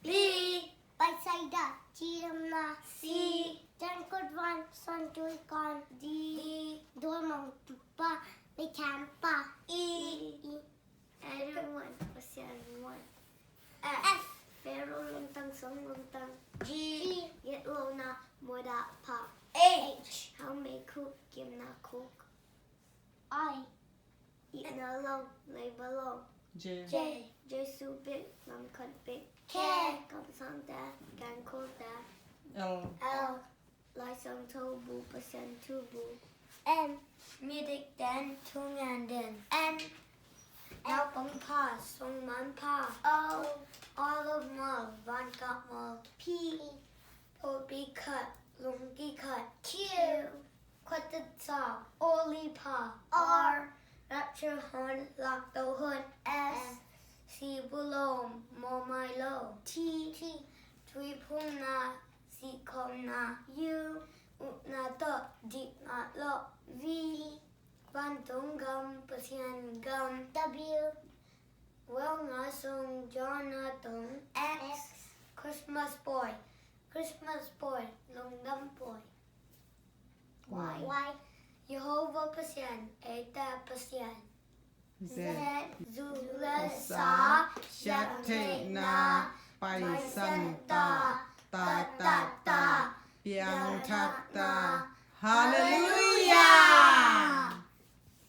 B ไปไซดาจีทำนา C จันกดวันสอนช่วยก่อน D โดนมองตุ๊ปะไปแคมป์ปะ E everyone Pasian one F เฟโรลงตังสองลงตัง G เย็ดโลนาโมดาพา H เฮาไม่คุกเกมนาคุก I อีนาลงเลยบลง J เจสูบิกลำคันบิก K กำสังแต่การโคตร L L ลายสังทูบูเปอร์เซ็นต์ทูบู M มีเด็กแดนทุ่งงานเด่น N นาปังพาทรงมันพา O olive mall วันกับมอล P โพปีคัดลุงกี้คัด Q ขัดติดสอบโอลีพา R รับเชื่อฮอนหลักเต้าหุ่น S สีบุโลมโมไมโล T ทุยพุ่งนาสีคมนา U อุนาโตดินาโล V วันตรงกำปัสยันกำ W เวลงาทรงจอนาตรง X Christmas boy ลงดำ boy Y ยโฮวาปัสยันเอตาปัสยัน Z ซูเลสา ชัดเทนาไปสันตาตาเปียงทัตตาฮาเล